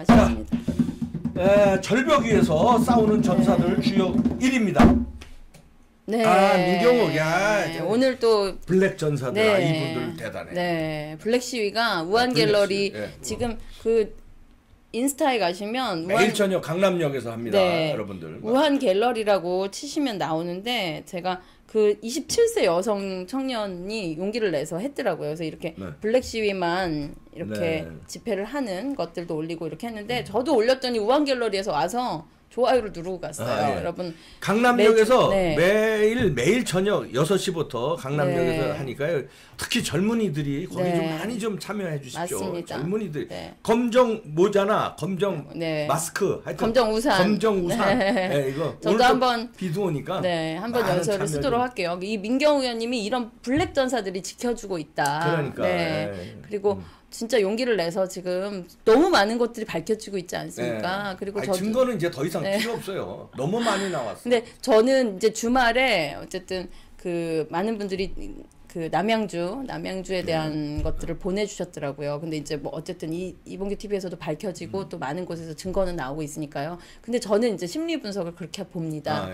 아쉽습니다. 절벽 위에서 싸우는 전사들 주역 1위입니다. 네. 민경욱, 야, 오늘 또 블랙 전사들, 이분들 대단해. 네, 블랙 시위가 우한 갤러리 지금 그 인스타에 가시면 매일 저녁 강남역에서 합니다, 여러분들. 우한 갤러리라고 치시면 나오는데 제가 그 27세 여성 청년이 용기를 내서 했더라고요. 그래서 이렇게 블랙 시위만 이렇게 집회를 하는 것들도 올리고 이렇게 했는데 저도 올렸더니 우한 갤러리에서 와서 좋아요를 누르고 갔어요. 여러분 강남역에서 매일 저녁 6시부터 강남역에서 하니까요. 특히 젊은이들이 거기 좀 많이 좀 참여해 주십시오. 맞습니다. 젊은이들 검정 모자나 검정 마스크, 하여튼 검정 우산, 이거 저도 오늘 한번 비도 오니까 한번 연설을 쓰도록 할게요. 이 민경욱 의원님이 이런 블랙 전사들이 지켜주고 있다. 그러니까 그리고 진짜 용기를 내서 지금 너무 많은 것들이 밝혀지고 있지 않습니까? 그리고 증거는 이제 더 이상 필요 없어요. 너무 많이 나왔어. 근데 저는 이제 주말에 어쨌든 그 많은 분들이 그 남양주에 대한 것들을 보내주셨더라고요. 근데 이제 뭐 어쨌든 이봉규 TV에서도 밝혀지고 또 많은 곳에서 증거는 나오고 있으니까요. 근데 저는 이제 심리 분석을 그렇게 봅니다.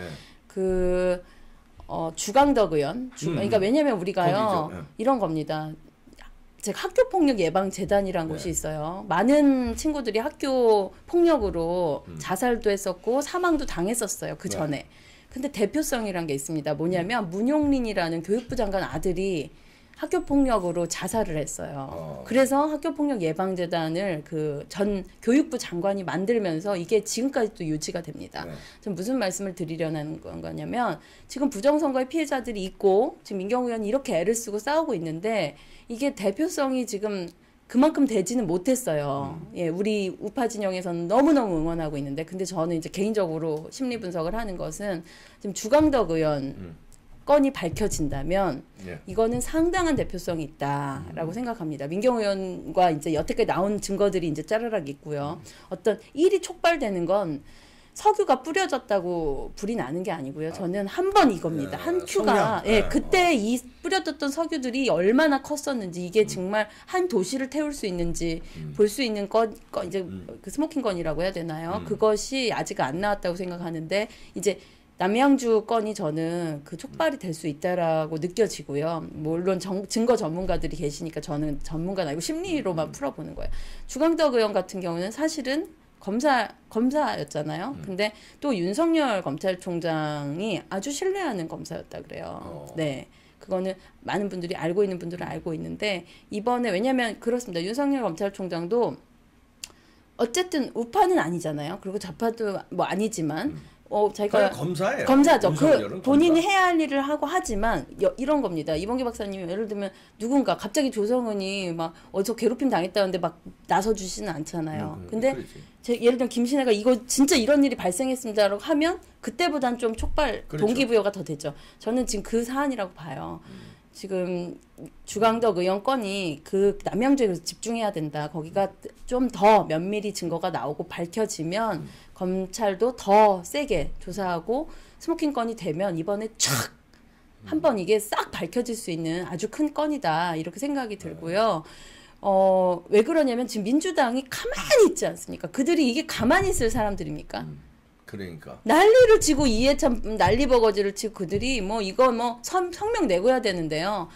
주강덕 의원, 그러니까 왜냐면 우리가요 이런 겁니다. 제가 학교폭력 예방재단이라는 곳이 있어요. 많은 친구들이 학교 폭력으로 자살도 했었고 사망도 당했었어요. 그 전에. 근데 대표성이란 게 있습니다. 뭐냐면 문용린이라는 교육부 장관 아들이 학교폭력으로 자살을 했어요. 그래서 학교폭력 예방재단을 그 전 교육부 장관이 만들면서 이게 지금까지도 유지가 됩니다. 좀 무슨 말씀을 드리려는 거냐면 지금 부정선거의 피해자들이 있고 지금 민경욱 의원이 이렇게 애를 쓰고 싸우고 있는데 이게 대표성이 지금 그만큼 되지는 못했어요. 우리 우파 진영에서는 너무너무 응원하고 있는데 근데 저는 이제 개인적으로 심리 분석을 하는 것은 지금 주강덕 의원 건이 밝혀진다면 이거는 상당한 대표성이 있다라고 생각합니다. 민경욱 의원과 이제 여태까지 나온 증거들이 이제 짜르락 있고요. 어떤 일이 촉발되는 건 석유가 뿌려졌다고 불이 나는 게 아니고요. 저는 한 번 이겁니다. 한 큐가 그때 이 뿌려졌던 석유들이 얼마나 컸었는지 이게 정말 한 도시를 태울 수 있는지 볼 수 있는 건 이제 그 스모킹 건이라고 해야 되나요? 그것이 아직 안 나왔다고 생각하는데 이제 남양주 건이 저는 그 촉발이 될 수 있다라고 느껴지고요. 물론 증거 전문가들이 계시니까 저는 전문가는 아니고 심리로만 풀어보는 거예요. 주강덕 의원 같은 경우는 사실은 검사였잖아요. 근데 또 윤석열 검찰총장이 아주 신뢰하는 검사였다 그래요. 네. 그거는 많은 분들이 알고 있는 분들은 알고 있는데 이번에 왜냐면 그렇습니다. 윤석열 검찰총장도 어쨌든 우파는 아니잖아요. 그리고 좌파도 뭐 아니지만 자기가 검사예요. 검사죠. 그 본인이 해야 할 일을 하고 하지만 이런 겁니다. 이봉규 박사님이 예를 들면 누군가 갑자기 조성은이 막 어디서 괴롭힘 당했다는데 막 나서 주지는 않잖아요. 근데 예를 들면 김신혜가 이거 진짜 이런 일이 발생했습니다라고 하면 그때보단 좀 촉발 동기부여가 더 되죠. 저는 지금 그 사안이라고 봐요. 지금 주강덕 의원 건이 그 남양주에 집중해야 된다. 거기가 좀 더 면밀히 증거가 나오고 밝혀지면 검찰도 더 세게 조사하고 스모킹 건이 되면 이번에 촥 한번 이게 싹 밝혀질 수 있는 아주 큰 건이다. 이렇게 생각이 들고요. 왜 그러냐면 지금 민주당이 가만히 있지 않습니까? 그들이 이게 가만히 있을 사람들입니까? 그러니까 난리를 치고 이해참 난리버거지를 치고 그들이 뭐 이거 뭐 성명 내고 해야 되는데요.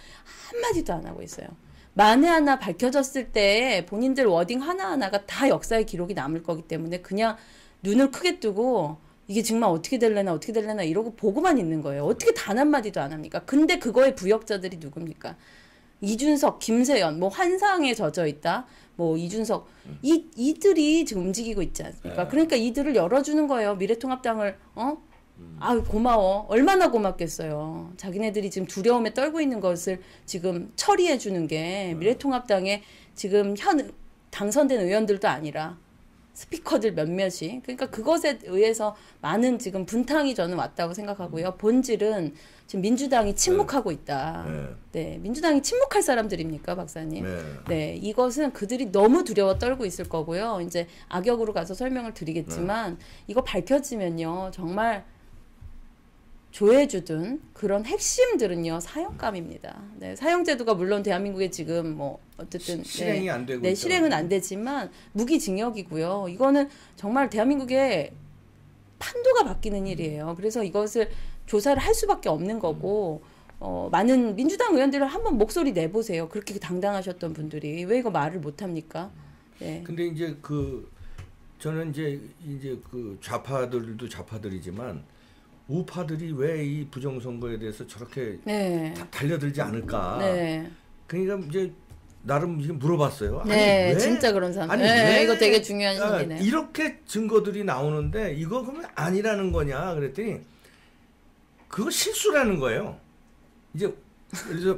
한마디도 안 하고 있어요. 만에 하나 밝혀졌을 때 본인들 워딩 하나하나가 다 역사의 기록이 남을 거기 때문에 그냥 눈을 크게 뜨고 이게 정말 어떻게 될래나 이러고 보고만 있는 거예요. 어떻게 단 한마디도 안 합니까? 근데 그거의 부역자들이 누굽니까? 이준석, 김세연, 뭐 환상에 젖어 있다. 뭐 이준석 이들이 지금 움직이고 있지 않습니까? 그러니까 이들을 열어주는 거예요. 미래통합당을 고마워. 얼마나 고맙겠어요. 자기네들이 지금 두려움에 떨고 있는 것을 지금 처리해 주는 게 미래통합당의 지금 현 당선된 의원들도 아니라 스피커들 몇몇이. 그러니까 그것에 의해서 많은 지금 분탕이 저는 왔다고 생각하고요. 본질은 지금 민주당이 침묵하고 있다. 네, 민주당이 침묵할 사람들입니까, 박사님? 네, 이것은 그들이 너무 두려워 떨고 있을 거고요. 이제 악역으로 가서 설명을 드리겠지만 이거 밝혀지면요, 정말 조회주든 그런 핵심들은요 사형감입니다. 네, 사형제도가 물론 대한민국에 지금 뭐 어쨌든 실행이 안 되고 네, 실행은 안 되지만 무기징역이고요. 이거는 정말 대한민국의 판도가 바뀌는 일이에요. 그래서 이것을 조사를 할 수밖에 없는 거고 많은 민주당 의원들을 한번 목소리 내보세요. 그렇게 당당하셨던 분들이 왜 이거 말을 못 합니까? 네. 근데 이제 저는 이제 그 좌파들도 좌파들이지만 우파들이 왜 이 부정선거에 대해서 저렇게 네. 달려들지 않을까? 네. 그러니까 이제 나름 이제 물어봤어요. 네, 아니, 왜? 진짜 그런 사람. 아니, 네, 왜? 이거 되게 중요한 시기네요. 이렇게 증거들이 나오는데 이거 그러면 아니라는 거냐? 그랬더니 그거 실수라는 거예요. 이제 그래서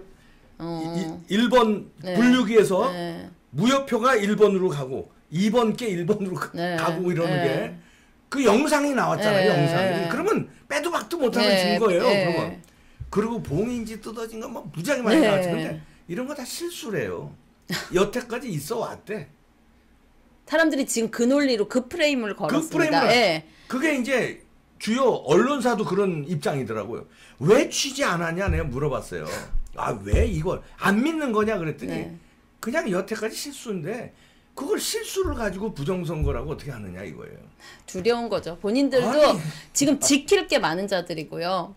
1번 네. 분류기에서 네. 무효표가 1번으로 가고 2번 게 1번으로 네. 가고 이러는 네. 게 그 영상이 나왔잖아요. 네. 영상이. 네. 그러면 빼도 박도 못하는 네. 증거예요. 네. 그러면. 그리고 봉인지 뜯어진 거 뭐 무지하게 많이 네. 나왔지. 근데 이런 거 다 실수래요. 여태까지 있어 왔대. 사람들이 지금 그 논리로 그 프레임을 걸었습니다. 그 프레임을 네. 그게 이제 주요 언론사도 그런 입장이더라고요. 왜 취재 안 하냐 내가 물어봤어요. 아, 왜 이걸 안 믿는 거냐 그랬더니 네. 그냥 여태까지 실수인데 그걸 실수를 가지고 부정선거라고 어떻게 하느냐 이거예요. 두려운 거죠. 본인들도 아니. 지금 지킬 게 많은 자들이고요.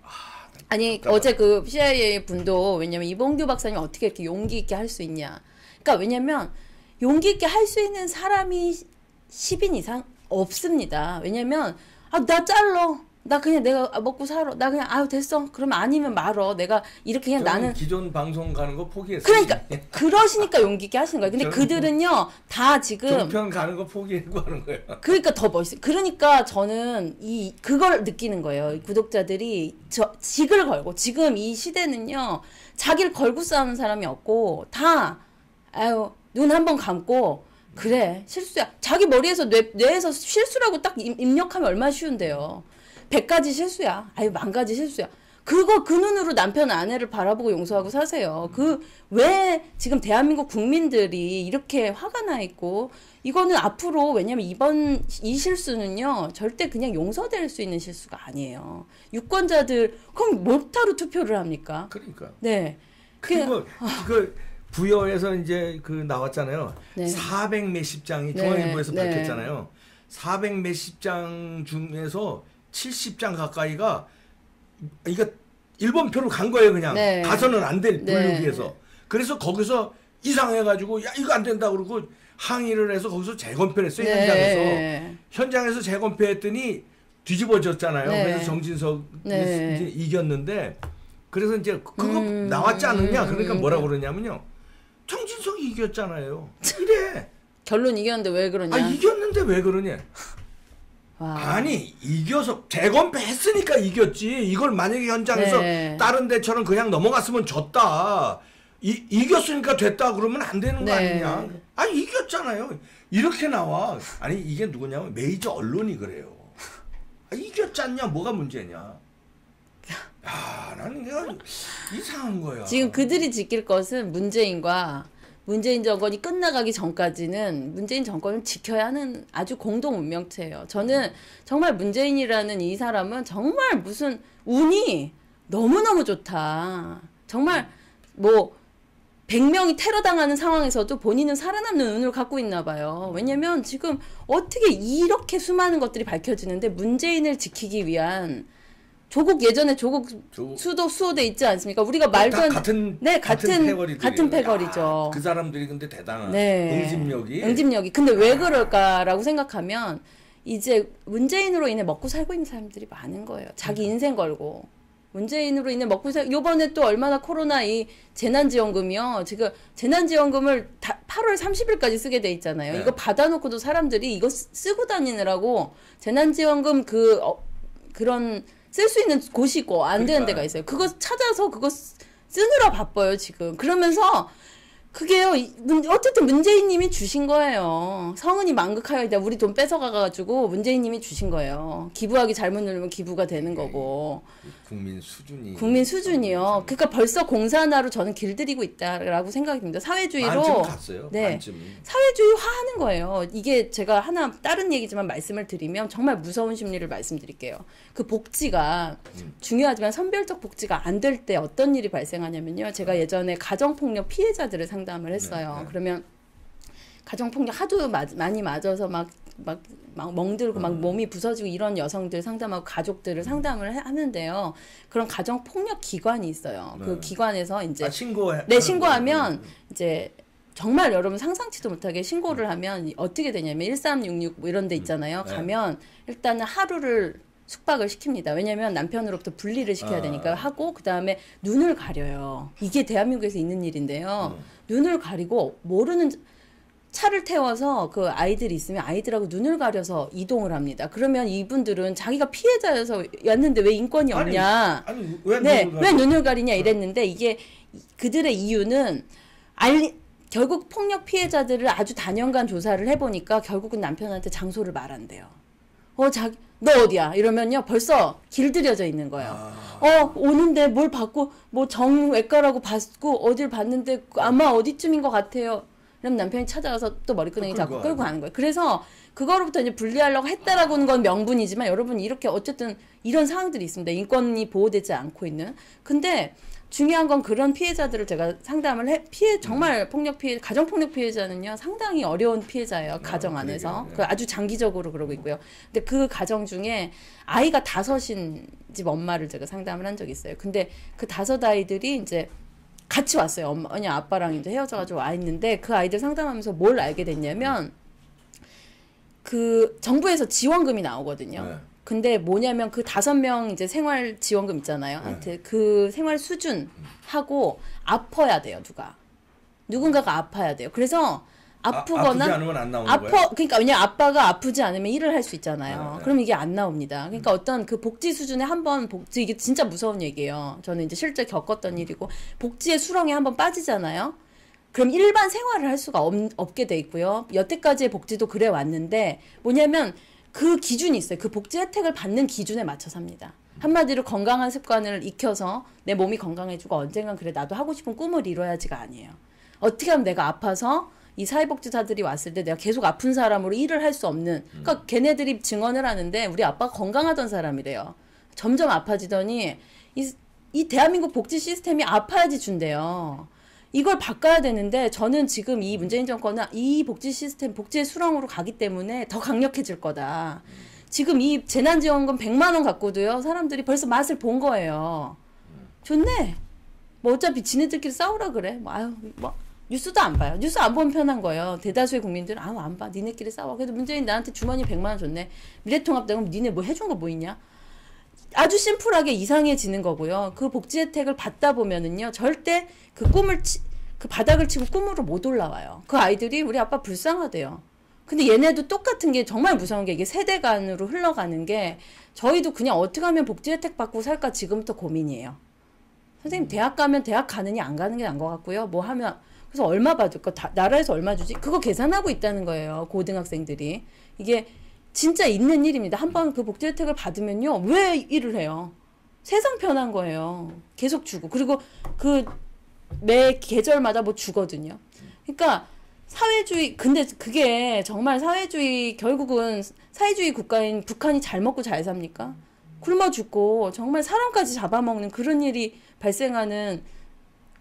아니 어제 그 CIA 분도 왜냐면 이봉규 박사님 어떻게 이렇게 용기 있게 할 수 있냐. 그러니까 왜냐면 용기 있게 할 수 있는 사람이 10인 이상 없습니다. 왜냐면 나 잘러. 나 그냥 내가 먹고 살아. 나 그냥 아유 됐어. 그러면 아니면 말어. 내가 이렇게 그냥 나는 기존 방송 가는 거 포기했어요. 그러니까 그러시니까 용기 있게 하시는 거예요. 근데 그들은요 다 지금 종편 가는 거 포기하고 하는 거예요. 그러니까 더 멋있어요. 그러니까 저는 그걸 느끼는 거예요. 구독자들이 직을 걸고 지금 이 시대는요 자기를 걸고 싸우는 사람이 없고 다 아유 눈 한번 감고 그래 실수야. 자기 머리에서 뇌에서 실수라고 딱 입력하면 얼마나 쉬운데요. 100가지 실수야. 아유 10,000가지 실수야. 그 눈으로 남편 아내를 바라보고 용서하고 사세요. 왜 지금 대한민국 국민들이 이렇게 화가 나 있고 이거는 앞으로 왜냐면 이 실수는요 절대 그냥 용서될 수 있는 실수가 아니에요. 유권자들 그럼 뭐하러 투표를 합니까? 그러니까. 네. 그리고 부여에서 이제 나왔잖아요. 네. 400 몇십 장이 네. 중앙일보에서 네. 밝혔잖아요. 400 몇십 장 중에서 70장 가까이가 이거 1번 표로 간 거예요. 그냥 네. 가서는 안 될 분류기에서. 네. 그래서 거기서 이상해가지고 야 이거 안 된다 그러고 항의를 해서 거기서 재검표를 했어요. 네. 현장에서 재검표했더니 뒤집어졌잖아요. 네. 그래서 정진석이 네. 이제 이겼는데 그래서 이제 그거 나왔지 않느냐. 그러니까 뭐라 그러냐면요. 정진석이 이겼잖아요. 이래. 결론 이겼는데 왜 그러냐. 이겼는데 왜 그러냐. 와. 아니 이겨서 재검표 했으니까 이겼지. 이걸 만약에 현장에서 네. 다른 데처럼 그냥 넘어갔으면 졌다. 이겼으니까 됐다 그러면 안 되는 거 네. 아니냐. 이겼잖아요. 이렇게 나와. 아니 이게 누구냐면 메이저 언론이 그래요. 이겼지 않냐. 뭐가 문제냐. 야 나는 내가 이상한 거야. 지금 그들이 지킬 것은 문재인 정권이 끝나가기 전까지는 문재인 정권을 지켜야 하는 아주 공동 운명체예요. 저는 정말 문재인이라는 이 사람은 정말 무슨 운이 너무너무 좋다. 정말 100명이 테러 당하는 상황에서도 본인은 살아남는 운을 갖고 있나 봐요. 왜냐면 지금 어떻게 이렇게 수많은 것들이 밝혀지는데 문재인을 지키기 위한 예전에 조국 수호대 있지 않습니까? 우리가 말도 안 같은 패거리죠. 그 사람들이 근데 대단한 네. 응집력이. 근데 왜 그럴까라고 생각하면 이제 문재인으로 인해 먹고 살고 있는 사람들이 많은 거예요. 자기 인생 걸고. 문재인으로 인해 요번에 또 얼마나 코로나 이 재난지원금이요. 지금 재난지원금을 8월 30일까지 쓰게 돼 있잖아요. 네. 이거 받아놓고도 사람들이 이거 쓰고 다니느라고 재난지원금 그런 쓸 수 있는 곳이 있고 안 되는 데가 있어요. 그거 찾아서 그거 쓰느라 바빠요 지금. 그러면서 그게요, 어쨌든 문재인님이 주신 거예요. 성은이 만극하여이다. 우리 돈 뺏어가가지고 문재인님이 주신 거예요. 기부하기 잘못 누르면 기부가 되는 거고. 국민 수준이. 국민 수준이요. 그러니까 벌써 공산화로 저는 길들이고 있다라고 생각이 듭니다. 사회주의로. 반쯤 갔어요. 네. 반쯤이. 사회주의화하는 거예요. 이게 제가 하나 다른 얘기지만 말씀을 드리면 정말 무서운 심리를 말씀드릴게요. 그 복지가 중요하지만 선별적 복지가 안 될 때 어떤 일이 발생하냐면요. 제가 예전에 가정폭력 피해자들을 상담을 했어요. 네. 그러면 가정폭력 하도 많이 맞아서 막 멍들고 막 몸이 부서지고 이런 여성들 상담하고 가족들을 상담을 하는데요. 그런 가정폭력 기관이 있어요. 그 기관에서 이제 신고하면 이제 정말 여러분 상상치도 못하게 신고를 하면 어떻게 되냐면 1366 뭐 이런 데 있잖아요. 가면 일단은 하루를 숙박을 시킵니다. 왜냐면 남편으로부터 분리를 시켜야 되니까 하고 그다음에 눈을 가려요. 이게 대한민국에서 있는 일인데요. 눈을 가리고 모르는 차를 태워서 그 아이들이 있으면 아이들하고 눈을 가려서 이동을 합니다. 그러면 이분들은 자기가 피해자여서 왔는데 왜 인권이 없냐. 아니 왜 왜 눈을 가리냐 이랬는데 이게 그들의 이유는 결국 폭력 피해자들을 아주 단연간 조사를 해보니까 결국은 남편한테 장소를 말한대요. 너 어디야? 이러면요 벌써 길들여져 있는 거예요. 오는데 뭘 받고 뭐 정외과라고 봤고 어딜 봤는데 아마 어디쯤인 것 같아요. 그럼 남편이 찾아와서 또 머리끄댕이 잡고 끌고 가는 거예요. 그래서 그거로부터 이제 분리하려고 했다라고는 건 명분이지만 여러분 이렇게 어쨌든 이런 상황들이 있습니다. 인권이 보호되지 않고 있는. 근데 중요한 건 그런 피해자들을 제가 상담을 정말 가정폭력 피해자는요, 상당히 어려운 피해자예요. 가정 안에서. 그 아주 장기적으로 그러고 있고요. 근데 그 가정 중에 아이가 5인 집 엄마를 제가 상담을 한 적이 있어요. 근데 그 5 아이들이 이제 같이 왔어요. 어머니, 아빠랑 이제 헤어져가지고 와 있는데 그 아이들 상담하면서 뭘 알게 됐냐면 그 정부에서 지원금이 나오거든요. 네. 근데 뭐냐면 그 5명 이제 생활 지원금 있잖아요. 한테 그 생활 수준하고 아파야 돼요, 누군가가 아파야 돼요. 그래서 아프거나 아프지 않으면 안 나오는 거예요? 그러니까 왜냐 아빠가 아프지 않으면 일을 할 수 있잖아요. 네. 그럼 이게 안 나옵니다. 그러니까 어떤 그 복지 수준에 한번 이게 진짜 무서운 얘기예요. 저는 이제 실제 겪었던 일이고 복지의 수렁에 한번 빠지잖아요. 그럼 일반 생활을 할 수가 없게 돼 있고요. 여태까지의 복지도 그래 왔는데 뭐냐면 그 기준이 있어요. 그 복지 혜택을 받는 기준에 맞춰서 합니다. 한마디로 건강한 습관을 익혀서 내 몸이 건강해지고 언젠간 그래 나도 하고 싶은 꿈을 이뤄야지가 아니에요. 어떻게 하면 내가 아파서 이 사회복지사들이 왔을 때 내가 계속 아픈 사람으로 일을 할 수 없는 그러니까 걔네들이 증언을 하는데 우리 아빠가 건강하던 사람이래요. 점점 아파지더니 이 대한민국 복지 시스템이 아파야지 준대요. 이걸 바꿔야 되는데 저는 지금 이 문재인 정권은 이 복지 시스템 복지의 수렁으로 가기 때문에 더 강력해질 거다. 지금 이 재난지원금 100만 원 갖고도요 사람들이 벌써 맛을 본 거예요. 좋네. 뭐 어차피 지네들끼리 싸우라 그래. 뉴스도 안 봐요. 뉴스 안 보면 편한 거예요. 대다수의 국민들은 안 봐. 니네끼리 싸워. 그래도 문재인 나한테 주머니 100만 원 줬네. 미래통합당은 니네 뭐 해준 거 뭐 있냐? 아주 심플하게 이상해지는 거고요. 그 복지 혜택을 받다 보면은요. 절대 그 바닥을 치고 꿈으로 못 올라와요. 그 아이들이 우리 아빠 불쌍하대요. 근데 얘네도 똑같은 게 정말 무서운 게 이게 세대 간으로 흘러가는 게 저희도 그냥 어떻게 하면 복지 혜택 받고 살까 지금부터 고민이에요. 선생님 대학 가면 대학 가느냐 안 가는 게 나은 것 같고요. 뭐 하면 그래서 얼마 받을까? 나라에서 얼마 주지? 그거 계산하고 있다는 거예요. 고등학생들이. 이게 진짜 있는 일입니다. 한번 그 복지 혜택을 받으면요. 왜 일을 해요? 세상 편한 거예요. 계속 주고. 그리고 매 계절마다 뭐 주거든요. 그러니까 근데 그게 정말 결국은 사회주의 국가인 북한이 잘 먹고 잘 삽니까? 굶어 죽고 정말 사람까지 잡아먹는 그런 일이 발생하는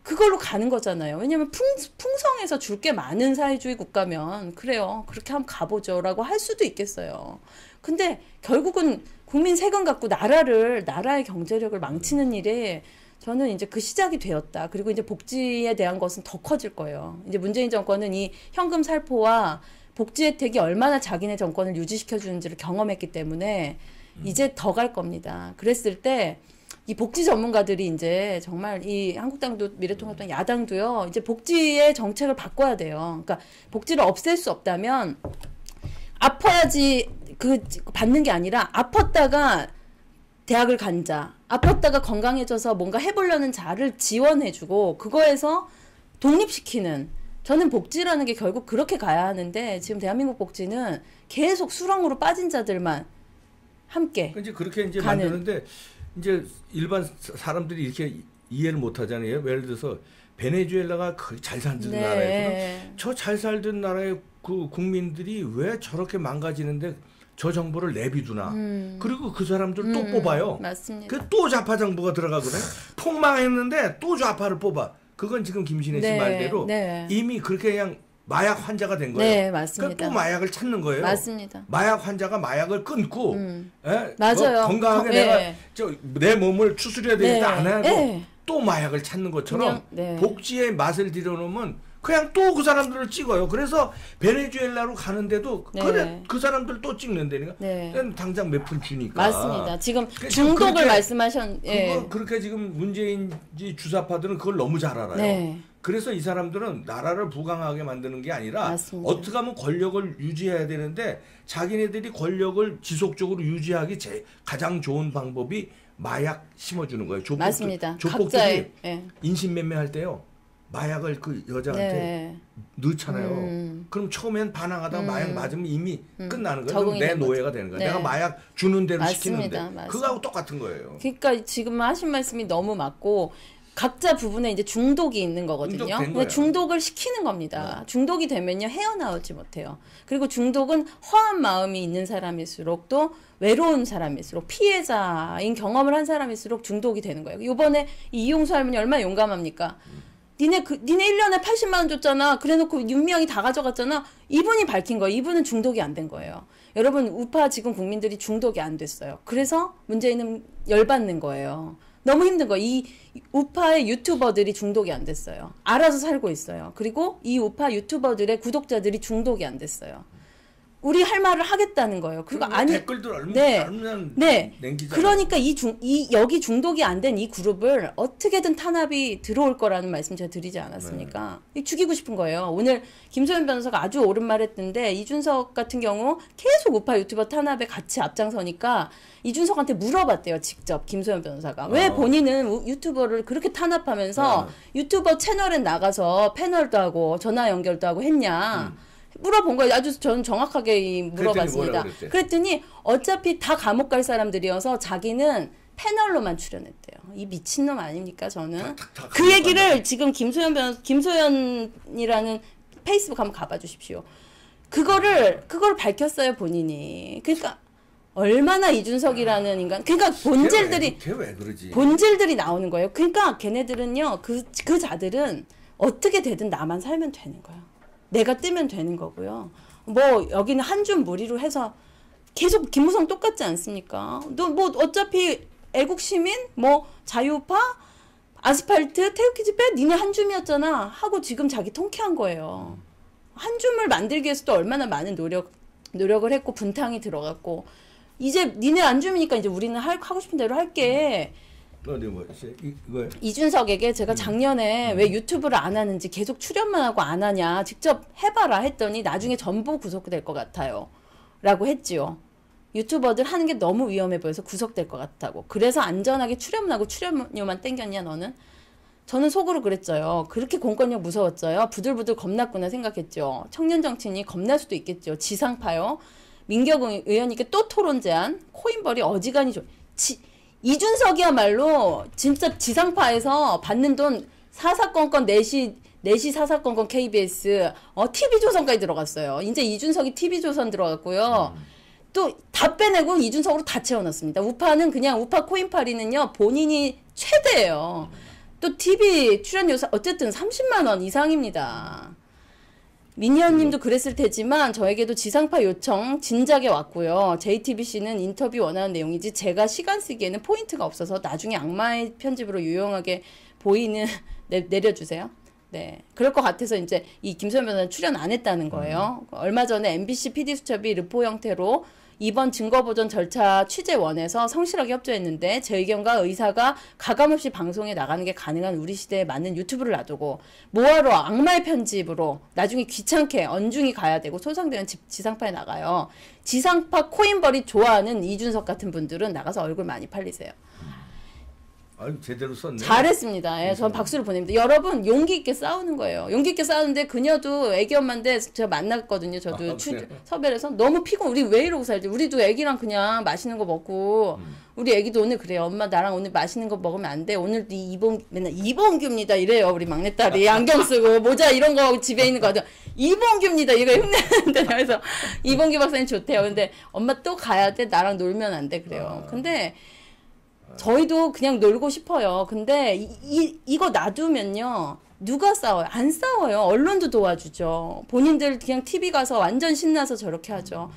그걸로 가는 거잖아요. 왜냐면 풍성해서 줄 게 많은 사회주의 국가면 그래요. 그렇게 한번 가보죠. 라고 할 수도 있겠어요. 근데 결국은 국민 세금 갖고 나라의 경제력을 망치는 일에 저는 이제 그 시작이 되었다. 그리고 이제 복지에 대한 것은 더 커질 거예요. 이제 문재인 정권은 이 현금 살포와 복지 혜택이 얼마나 자기네 정권을 유지시켜주는지를 경험했기 때문에 이제 더 갈 겁니다. 그랬을 때 이 복지 전문가들이 이제 정말 이 한국당도 미래통합당 야당도요. 이제 복지의 정책을 바꿔야 돼요. 그러니까 복지를 없앨 수 없다면 아파야지 받는 게 아니라 아팠다가 대학을 간 자, 아팠다가 건강해져서 뭔가 해보려는 자를 지원해주고 그거에서 독립시키는 저는 복지라는 게 결국 그렇게 가야 하는데 지금 대한민국 복지는 계속 수렁으로 빠진 자들만 함께 이제 그렇게 이제 가는. 만드는데 이제 일반 사람들이 이렇게 이해를 못 하잖아요. 예를 들어서 베네수엘라가 거의 잘 살던 네. 나라에서 저 잘 살던 나라의 그 국민들이 왜 저렇게 망가지는데 저 정보를 내비두나. 그리고 그 사람들 또 뽑아요. 맞습니다. 그 또 좌파 정부가 들어가거든. 폭망했는데 또 좌파를 뽑아. 그건 지금 김신혜 씨 네. 말대로 네. 이미 그렇게 그냥 마약 환자가 된 거예요. 네, 맞습니다. 그러니까 또 마약을 찾는 거예요. 맞습니다. 마약 환자가 마약을 끊고 예? 맞아요. 뭐 건강하게 네. 내가 내 몸을 추스려야 되는데 네. 안 하고 네. 또 마약을 찾는 것처럼 그냥, 네. 복지의 맛을 들여놓으면 그냥 또 그 사람들을 찍어요. 그래서 베네수엘라로 가는데도 네. 그래 그 사람들 또 찍는다니까. 네. 당장 몇 푼 주니까. 맞습니다. 지금 그러니까 중독을 그렇게, 말씀하셨. 예. 그렇게 지금 문재인지 주사파들은 그걸 너무 잘 알아요. 네. 그래서 이 사람들은 나라를 부강하게 만드는 게 아니라 맞습니다. 어떻게 하면 권력을 유지해야 되는데 자기네들이 권력을 지속적으로 유지하기 가장 좋은 방법이 마약 심어주는 거예요. 맞습니다. 조폭들이 각자의 예. 인신매매할 때요. 마약을 그 여자한테 네. 넣잖아요. 그럼 처음엔 반항하다가 마약 맞으면 이미 끝나는 거예요. 그럼 적응이 내 된 노예가 거죠. 되는 거예요. 네. 내가 마약 주는 대로 맞습니다. 시키는데 맞습니다. 그거하고 똑같은 거예요. 그러니까 지금 하신 말씀이 너무 맞고 각자 부분에 이제 중독이 있는 거거든요. 중독된 근데 거예요. 중독을 시키는 겁니다. 중독이 되면요 헤어나오지 못해요. 그리고 중독은 허한 마음이 있는 사람일수록 또 외로운 사람일수록 피해자인 경험을 한 사람일수록 중독이 되는 거예요. 이번에 이용수 할머니 얼마나 용감합니까? 니네 1년에 80만 원 줬잖아. 그래놓고 윤미향이 다 가져갔잖아. 이분이 밝힌 거예요. 이분은 중독이 안 된 거예요. 여러분 우파 지금 국민들이 중독이 안 됐어요. 그래서 문재인은 열받는 거예요. 너무 힘든 거예요. 이 우파의 유튜버들이 중독이 안 됐어요. 알아서 살고 있어요. 그리고 이 우파 유튜버들의 구독자들이 중독이 안 됐어요. 우리 할 말을 하겠다는 거예요. 그리고 아니 댓글들 얼마나 네. 냉기잖아요. 그러니까 여기 중독이 안 된 이 그룹을 어떻게든 탄압이 들어올 거라는 말씀 제가 드리지 않았습니까? 죽이고 싶은 거예요. 오늘 김소연 변호사가 아주 옳은 말 했던데 이준석 같은 경우 계속 우파 유튜버 탄압에 같이 앞장서니까 이준석한테 물어봤대요. 직접 김소연 변호사가. 왜 본인은 유튜버를 그렇게 탄압하면서 유튜버 채널에 나가서 패널도 하고 전화 연결도 하고 했냐. 물어본 거예요. 아주 저는 정확하게 물어봤습니다. 그랬더니 어차피 다 감옥 갈 사람들이어서 자기는 패널로만 출연했대요. 이 미친놈 아닙니까 저는. 그 얘기를 지금 김소연이라는 페이스북 한번 가봐 주십시오. 그걸 밝혔어요 본인이. 그러니까 얼마나 이준석이라는 인간. 그러니까 본질들이 걔 왜 그러지? 본질들이 나오는 거예요. 그러니까 걔네들은요. 그 자들은 어떻게 되든 나만 살면 되는 거예요. 내가 뜨면 되는 거고요. 뭐 여기는 한 줌 무리로 해서 계속 김무성 똑같지 않습니까? 너 뭐 어차피 애국 시민 뭐 자유파 아스팔트 태극기 빼 니네 한 줌이었잖아 하고 지금 자기 통쾌한 거예요. 한 줌을 만들기 위해서도 얼마나 많은 노력을 했고 분탕이 들어갔고 이제 니네 안 줌이니까 이제 우리는 하고 싶은 대로 할게. 이준석에게 제가 작년에 왜 유튜브를 안 하는지 계속 출연만 하고 안 하냐 직접 해봐라 했더니 나중에 전부 구속될 것 같아요 라고 했지요. 유튜버들 하는 게 너무 위험해 보여서 구속될 것 같다고. 그래서 안전하게 출연만 하고 출연료만 땡겼냐 너는. 저는 속으로 그랬죠요. 그렇게 공권력 무서웠어요. 부들부들 겁났구나 생각했죠. 청년 정치인이 겁날 수도 있겠죠. 지상파요. 민경 의원님께 또 토론 제안. 코인벌이 어지간히 이준석이야말로 진짜 지상파에서 받는 돈 사사건건 4시 사사건건 KBS TV조선까지 들어갔어요. 이제 이준석이 TV조선 들어갔고요. 또 다 빼내고 이준석으로 다 채워놨습니다. 우파는 그냥 우파 코인팔이는요. 본인이 최대예요. 또 TV 출연료 어쨌든 30만 원 이상입니다. 민희언님도 그랬을 테지만 저에게도 지상파 요청 진작에 왔고요. JTBC는 인터뷰 원하는 내용이지 제가 시간 쓰기에는 포인트가 없어서 나중에 악마의 편집으로 유용하게 보이는 내려주세요. 네, 그럴 것 같아서 이제 이 김소연 변호사는 출연 안 했다는 거예요. 얼마 전에 MBC PD수첩이 르포 형태로 이번 증거보전 절차 취재원에서 성실하게 협조했는데 제 의견과 의사가 가감없이 방송에 나가는 게 가능한 우리 시대에 맞는 유튜브를 놔두고 뭐하러 악마의 편집으로 나중에 귀찮게 언중이 가야 되고 손상되는 지상파에 나가요. 지상파 코인벌이 좋아하는 이준석 같은 분들은 나가서 얼굴 많이 팔리세요. 아유 제대로 썼네. 잘했습니다. 예, 전 박수를 보냅니다. 여러분 용기 있게 싸우는 거예요. 용기 있게 싸우는데 그녀도 애기 엄마인데 제가 만났거든요. 저도 섭외를 해서 너무 피곤. 우리 왜 이러고 살지? 우리도 애기랑 그냥 맛있는 거 먹고 우리 애기도 오늘 그래요. 엄마 나랑 오늘 맛있는 거 먹으면 안 돼. 오늘 맨날 이봉규입니다 이래요. 우리 막내딸이 안경 쓰고 모자 이런 거 집에 있는 거 하죠. 이봉규입니다 이거 흉내내는데 그래서 이봉규 박사님 좋대요. 근데 엄마 또 가야 돼. 나랑 놀면 안 돼 그래요. 근데 저희도 그냥 놀고 싶어요. 근데 이거 놔두면요. 누가 싸워요? 안 싸워요. 언론도 도와주죠. 본인들 그냥 TV 가서 완전 신나서 저렇게 하죠.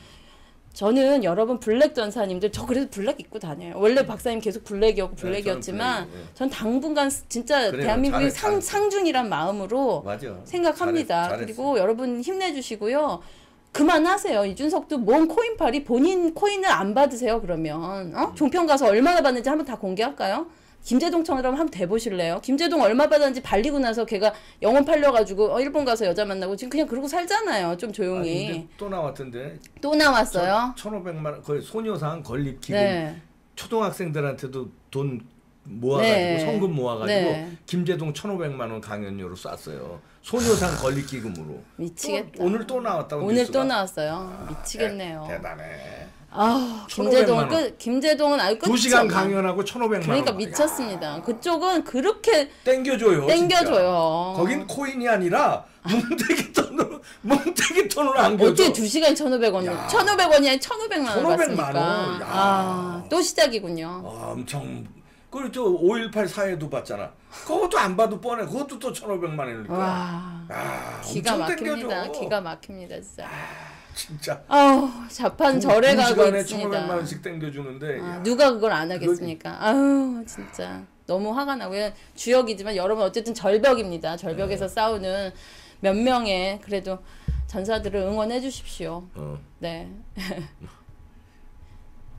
저는 여러분 블랙 전사님들 저 그래도 블랙 입고 다녀요. 원래 박사님 계속 블랙이었고 블랙이었지만 전 당분간 진짜 그래요. 대한민국의 상중이란 마음으로 맞아. 생각합니다. 잘했어. 그리고 여러분 힘내주시고요. 그만하세요. 이준석도 뭔 코인팔이 본인 코인을 안 받으세요. 그러면 종편 가서 얼마나 받는지 한번 다 공개할까요? 김제동처럼 한번 대보실래요? 김제동 얼마 받았는지 발리고 나서 걔가 영혼 팔려가지고 일본 가서 여자 만나고 지금 그냥 그러고 살잖아요. 좀 조용히. 근데 또 나왔던데. 또 나왔어요? 1,500만 원 거의 소녀상 건립기금 네. 초등학생들한테도 돈 모아가지고 네. 성금 모아가지고 네. 김제동 1,500만 원 강연료로 쐈어요. 소녀상 건립기금으로. 미치겠다. 오늘 또 나왔다고 오늘 뉴스가. 또 나왔어요. 미치겠네요. 대단해. 아, 김제동은 아주 끝이 2시간 강연하고 1,500만 원. 그러니까 미쳤습니다. 야. 그쪽은 그렇게 땡겨줘요. 거긴 코인이 아니라 뭉태기 돈으로 안겨줘. 어떻게 2시간에 1,500원? 1,500원이 아니라 1,500만 원 받습니까? 아, 또 시작이군요. 아, 엄청. 그리고 저 5.18 사회도 받잖아. 그것도 안 봐도 뻔해. 그것도 또 1,500만 원이니까. 와, 기가 막힙니다. 땡겨줘. 기가 막힙니다, 진짜. 진짜. 아우, 자판 절에 가고 있습니다. 1,500만 원씩 땡겨주는데. 누가 그걸 안 하겠습니까? 아우, 진짜. 너무 화가 나고요. 주역이지만 여러분 어쨌든 절벽입니다. 절벽에서 싸우는 몇 명의 그래도 전사들을 응원해 주십시오. 네.